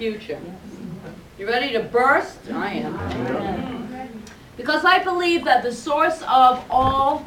future. You ready to burst? I am. Because I believe that the source of all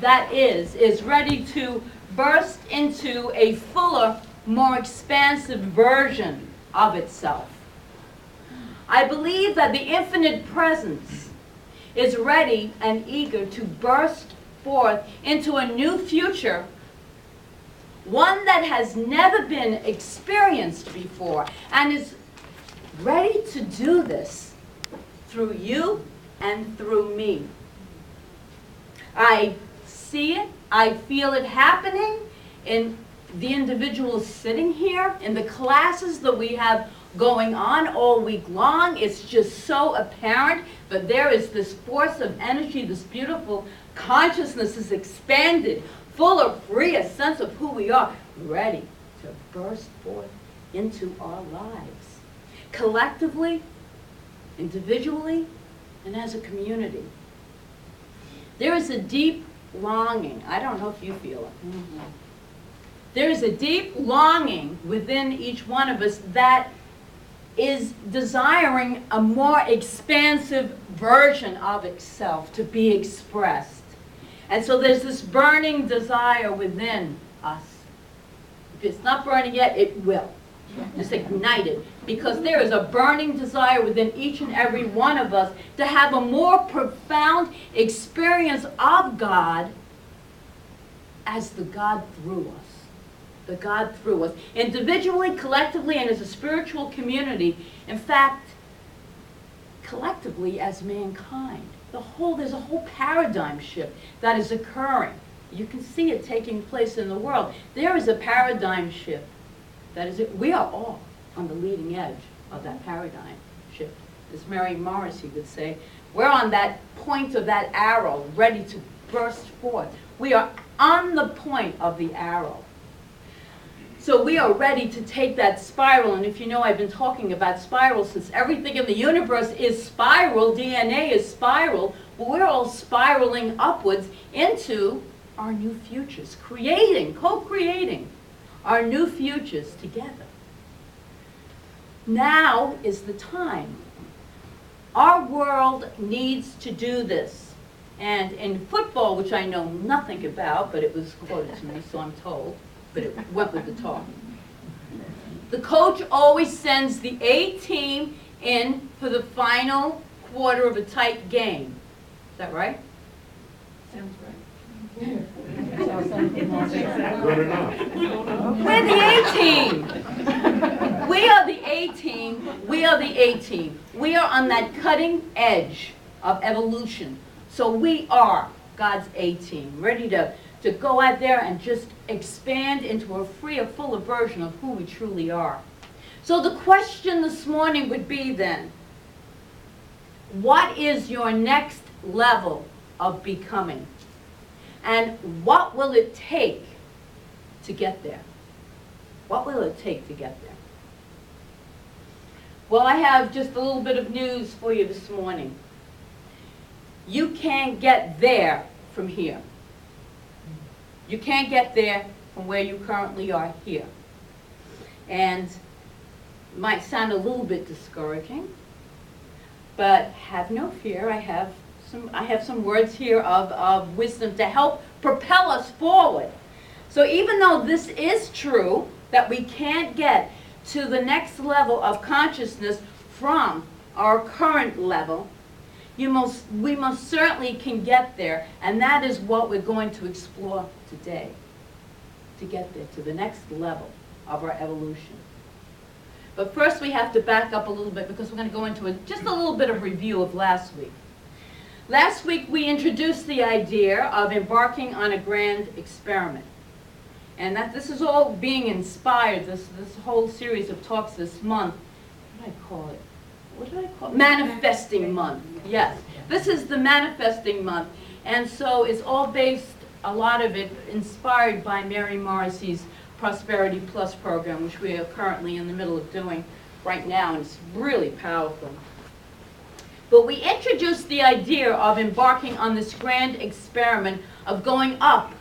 that is ready to burst into a fuller, more expansive version of itself. I believe that the infinite presence is ready and eager to burst forth into a new future, one that has never been experienced before, and is ready to do this through you and through me. I see it, I feel it happening in the individuals sitting here, in the classes that we have going on all week long. It's just so apparent that there is this force of energy, this beautiful consciousness is expanded, full of free, a sense of who we are, ready to burst forth into our lives, collectively, individually, and as a community. There is a deep longing. I don't know if you feel it. There is a deep longing within each one of us that is desiring a more expansive version of itself to be expressed. And so there's this burning desire within us. If it's not burning yet, it will. Just ignite it. Because there is a burning desire within each and every one of us to have a more profound experience of God as the God through us. The God through us. Individually, collectively, and as a spiritual community. In fact, collectively as mankind. There's a whole paradigm shift that is occurring. You can see it taking place in the world. There is a paradigm shift. We are all on the leading edge of that paradigm shift. As Mary Morrissey would say, we're on that point of that arrow, ready to burst forth. We are on the point of the arrow. So we are ready to take that spiral, and if you know, I've been talking about spiral since everything in the universe is spiral, DNA is spiral, but we're all spiraling upwards into our new futures, co-creating our new futures together. Now is the time. Our world needs to do this. And in football, which I know nothing about, but it was quoted to me, so I'm told, but it went with the talk. The coach always sends the A team in for the final quarter of a tight game. Is that right? Sounds right. Good enough. We're the A team. We are the A team. We are the A team. We are on that cutting edge of evolution. So we are God's A team, ready to go out there and just expand into a freer, fuller version of who we truly are. So the question this morning would be then, what is your next level of becoming? And what will it take to get there? What will it take to get there? Well, I have just a little bit of news for you this morning. You can't get there from here. You can't get there from where you currently are here. And it might sound a little bit discouraging, but have no fear. I have some words here of wisdom to help propel us forward. So even though this is true, that we can't get to the next level of consciousness from our current level, we most certainly can get there, and that is what we're going to explore today, to get there, to the next level of our evolution. But first we have to back up a little bit because we're going to go into just a little bit of review of last week. Last week we introduced the idea of embarking on a grand experiment. And that this is all being inspired, this whole series of talks this month. What did I call it? Manifesting month. Yes. This is the manifesting month. And so it's all based, a lot of it, inspired by Mary Morrissey's Prosperity Plus program, which we are currently in the middle of doing right now, and it's really powerful. But we introduced the idea of embarking on this grand experiment of going up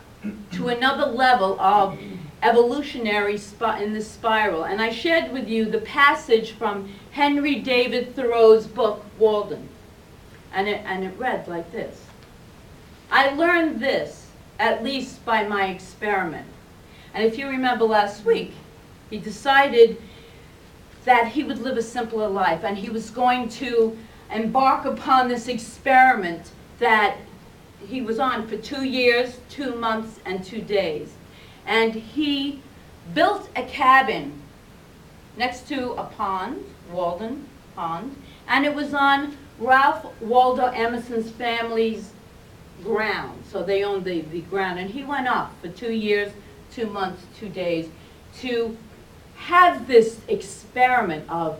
to another level of evolutionary in this spiral. And I shared with you the passage from Henry David Thoreau's book, Walden. And it read like this. I learned this, at least by my experiment. And if you remember last week, he decided that he would live a simpler life, and he was going to embark upon this experiment that he was on for 2 years, 2 months, and 2 days. And he built a cabin next to a pond, Walden Pond, and it was on Ralph Waldo Emerson's family's ground. So they owned the ground, and he went up for 2 years, 2 months, 2 days to have this experiment of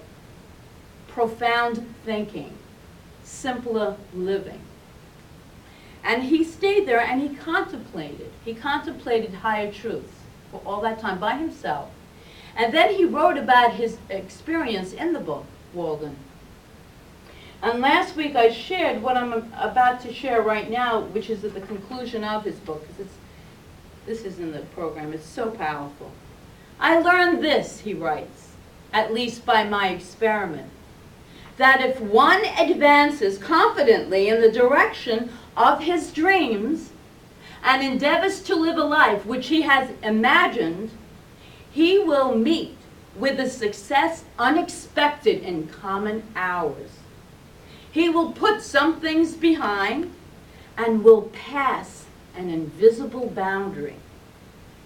profound thinking, simpler living. And he stayed there and he contemplated higher truths for all that time by himself. And then he wrote about his experience in the book, Walden. And last week I shared what I'm about to share right now, which is at the conclusion of his book, because this is in the program. It's so powerful. I learned this, he writes, at least by my experiment, that if one advances confidently in the direction of his dreams and endeavors to live a life which he has imagined, he will meet with a success unexpected in common hours. He will put some things behind and will pass an invisible boundary.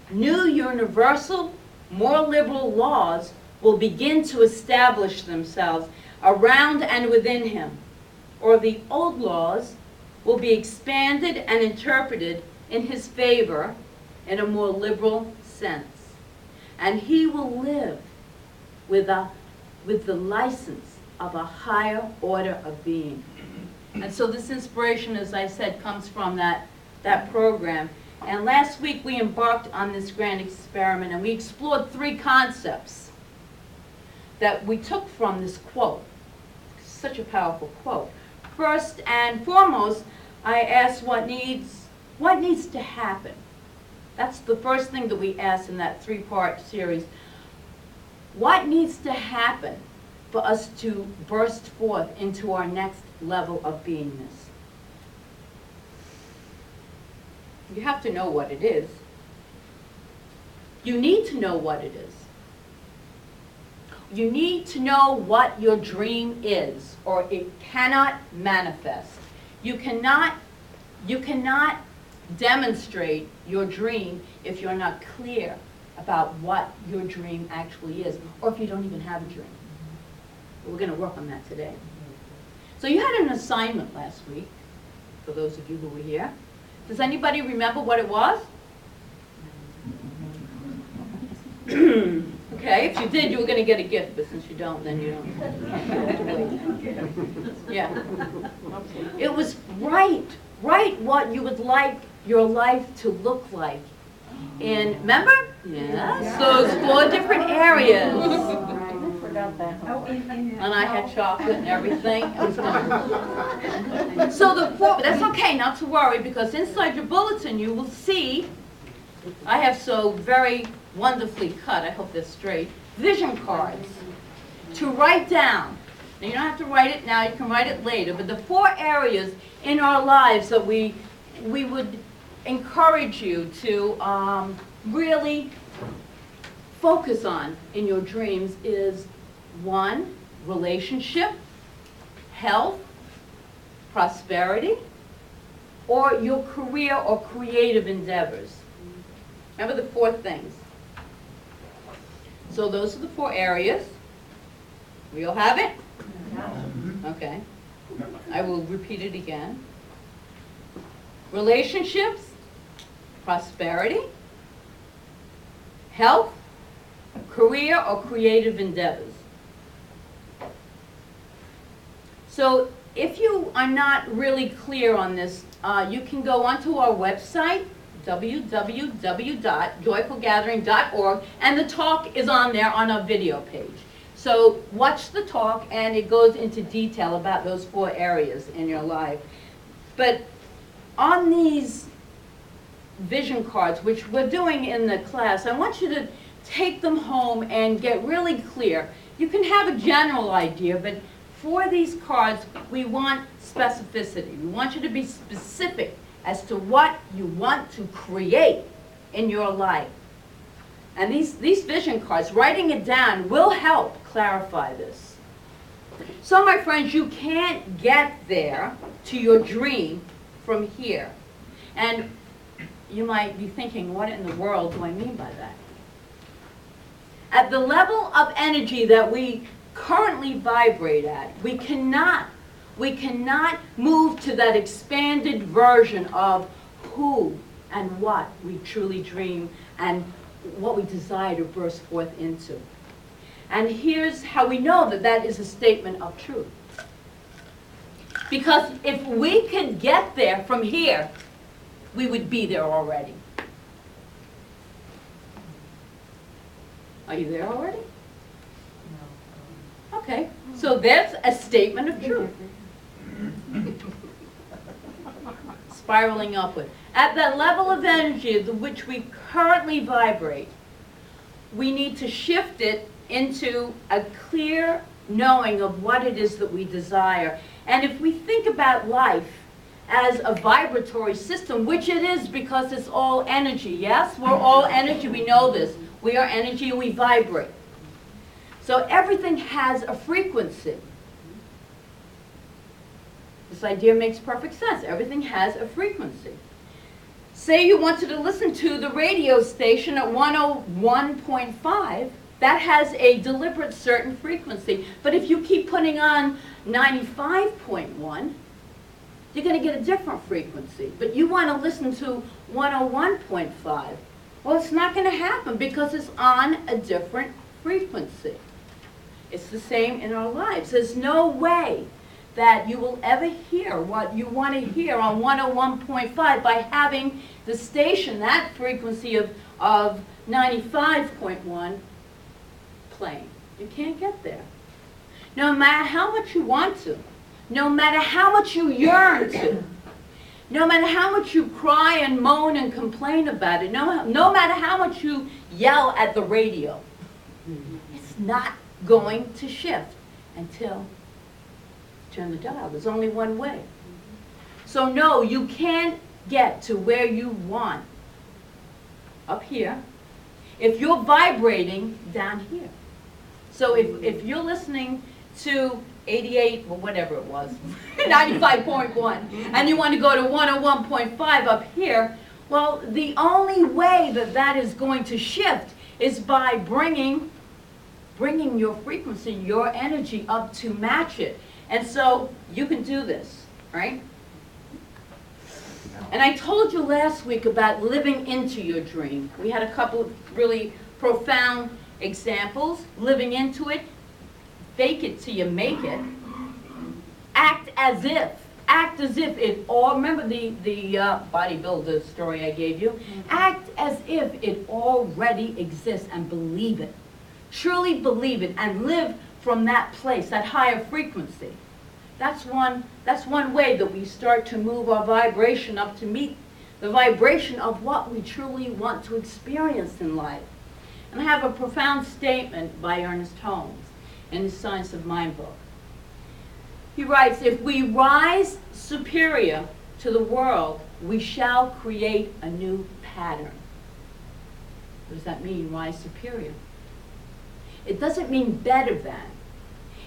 New universal, more liberal laws will begin to establish themselves around and within him, or the old laws will be expanded and interpreted in his favor in a more liberal sense. And he will live with the license of a higher order of being. And so this inspiration, as I said, comes from that program. And last week we embarked on this grand experiment, and we explored 3 concepts that we took from this quote. Such a powerful quote. First and foremost, I asked what needs to happen. That's the first thing that we asked in that 3-part series. What needs to happen for us to burst forth into our next level of beingness? You have to know what it is. You need to know what it is. You need to know what your dream is, or it cannot manifest. You cannot demonstrate your dream if you're not clear about what your dream actually is, or if you don't even have a dream. We're going to work on that today. So you had an assignment last week, for those of you who were here. Does anybody remember what it was? Okay, if you did, you were going to get a gift, but since you don't, then you don't have to wait. Yeah. It was write what you would like your life to look like. And remember? Yes, those 4 different areas. And I had chocolate and everything. It was gone. So the 4, but that's okay, not to worry, because inside your bulletin you will see, I have so very wonderfully cut, I hope they're straight, vision cards to write down. Now you don't have to write it now, you can write it later, but the 4 areas in our lives that we would encourage you to really focus on in your dreams is 1, relationship, health, prosperity, or your career or creative endeavors. Remember the 4 things. So those are the 4 areas. We all have it? Okay. I will repeat it again. Relationships, prosperity, health, career or creative endeavors. So if you are not really clear on this, you can go onto our website, www.joyfulgathering.org, and the talk is on there on our video page. So watch the talk, and it goes into detail about those 4 areas in your life. But on these vision cards, which we're doing in the class, I want you to take them home and get really clear. You can have a general idea, but for these cards, we want specificity. We want you to be specific as to what you want to create in your life. And these vision cards, writing it down will help clarify this. So my friends, you can't get there to your dream from here. And you might be thinking, what in the world do I mean by that? At the level of energy that we currently vibrate at, we cannot move to that expanded version of who and what we truly dream and what we desire to burst forth into. And here's how we know that that is a statement of truth. Because if we could get there from here, we would be there already. Are you there already? No. Okay, so that's a statement of truth. Spiraling upward. At that level of energy at which we currently vibrate, we need to shift it into a clear knowing of what it is that we desire. And if we think about life as a vibratory system, which it is because it's all energy, yes? We're all energy, we know this. We are energy and we vibrate. So everything has a frequency. This idea makes perfect sense. Everything has a frequency. Say you wanted to listen to the radio station at 101.5, that has a deliberate certain frequency. But if you keep putting on 95.1, you're going to get a different frequency. But you want to listen to 101.5. Well, it's not going to happen because it's on a different frequency. It's the same in our lives. There's no way that you will ever hear what you want to hear on 101.5 by having the station, that frequency of 95.1 playing. You can't get there. No matter how much you want to, no matter how much you yearn to, no matter how much you cry and moan and complain about it, no matter how much you yell at the radio, it's not going to shift until you turn the dial. There's only one way. So no, you can't get to where you want up here if you're vibrating down here. So if you're listening to 88, or whatever it was, 95.1, and you want to go to 101.5 up here, well, the only way that that is going to shift is by bringing your frequency, your energy up to match it. And so you can do this, right? And I told you last week about living into your dream. We had a couple of really profound examples. Living into it, fake it till you make it. Act as if it all, remember the bodybuilder story I gave you? Act as if it already exists and believe it. Truly believe it and live from that place, that higher frequency. That's one way that we start to move our vibration up to meet the vibration of what we truly want to experience in life. And I have a profound statement by Ernest Holmes in his Science of Mind book. He writes, if we rise superior to the world, we shall create a new pattern. What does that mean, rise superior? It doesn't mean better than.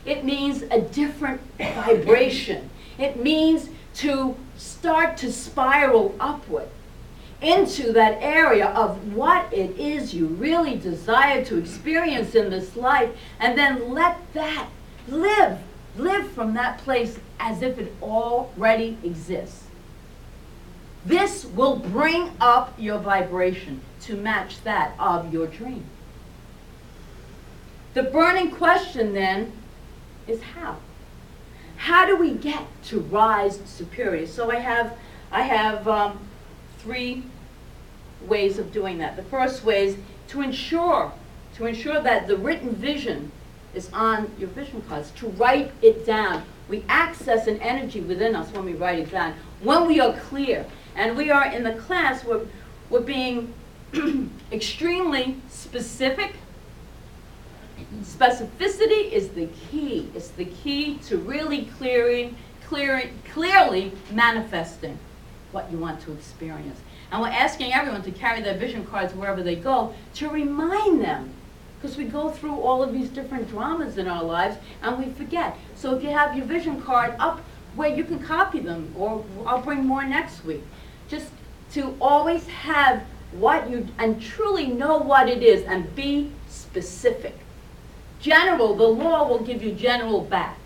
It means a different vibration. It means to start to spiral upward into that area of what it is you really desire to experience in this life, and then let that live from that place as if it already exists. This will bring up your vibration to match that of your dream. The burning question then is how? How do we get to rise superior? So I have three ways of doing that. The first way is to ensure that the written vision is on your vision cards, to write it down. We access an energy within us when we write it down, when we are clear. And we are in the class where We're being extremely specific. Specificity is the key. It's the key to really clearly manifesting what you want to experience. And we're asking everyone to carry their vision cards wherever they go to remind them, because we go through all of these different dramas in our lives and we forget. So if you have your vision card up where you can copy them, or I'll bring more next week, just to always have what you, and truly know what it is and be specific. General, the law will give you general back.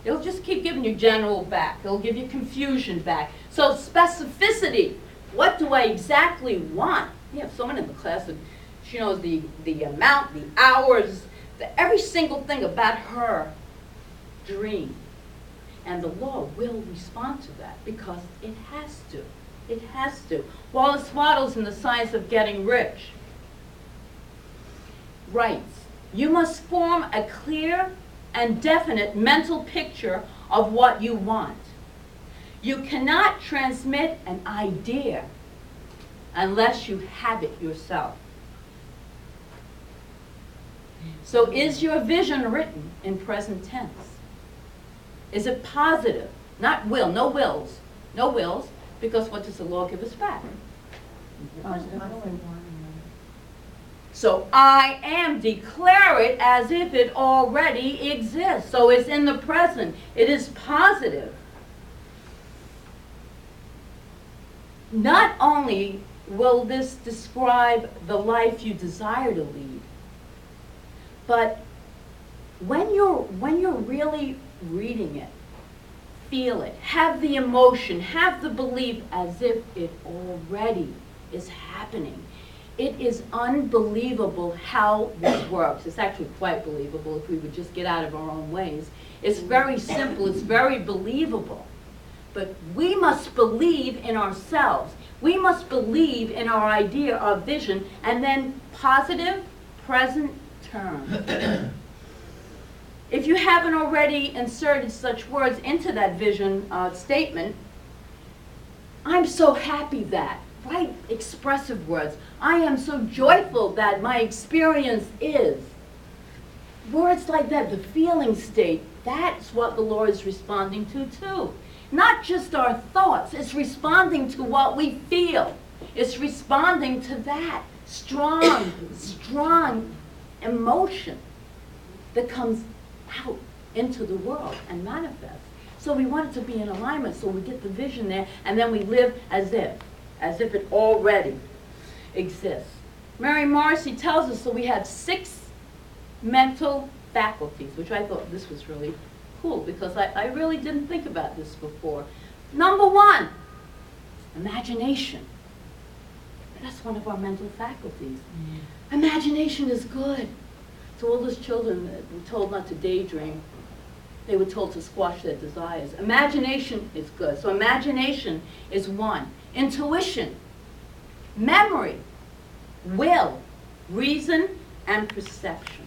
It'll just keep giving you general back. It'll give you confusion back. So specificity, what do I exactly want? You have someone in the class that she knows the amount, the hours, every single thing about her dream. And the law will respond to that because it has to. It has to. Wallace Wattles in The Science of Getting Rich writes, you must form a clear and definite mental picture of what you want. You cannot transmit an idea unless you have it yourself. So is your vision written in present tense? Is it positive? Not will, no wills. No wills, because what does the law give us back? So I am, declare it as if it already exists. So it's in the present. It is positive. Not only will this describe the life you desire to lead, but when you're really reading it, feel it, have the emotion, have the belief as if it already is happening. It is unbelievable how this works. It's actually quite believable if we would just get out of our own ways. It's very simple. It's very believable. But we must believe in ourselves. We must believe in our idea, our vision, and then positive, present term. If you haven't already inserted such words into that vision statement, I'm so happy that. Right? Expressive words. I am so joyful that my experience is. Words like that, the feeling state, that's what the Lord is responding to too. Not just our thoughts, it's responding to what we feel. It's responding to that strong, strong emotion that comes out into the world and manifests. So we want it to be in alignment, so we get the vision there, and then we live as if it already exists. Mary Morrissey tells us, so we have 6 mental faculties, which I thought this was really cool because I really didn't think about this before. Number 1, imagination. That's one of our mental faculties. Imagination is good. To all those children that were told not to daydream, they were told to squash their desires. Imagination is good. So imagination is 1. Intuition, memory, will, reason, and perception.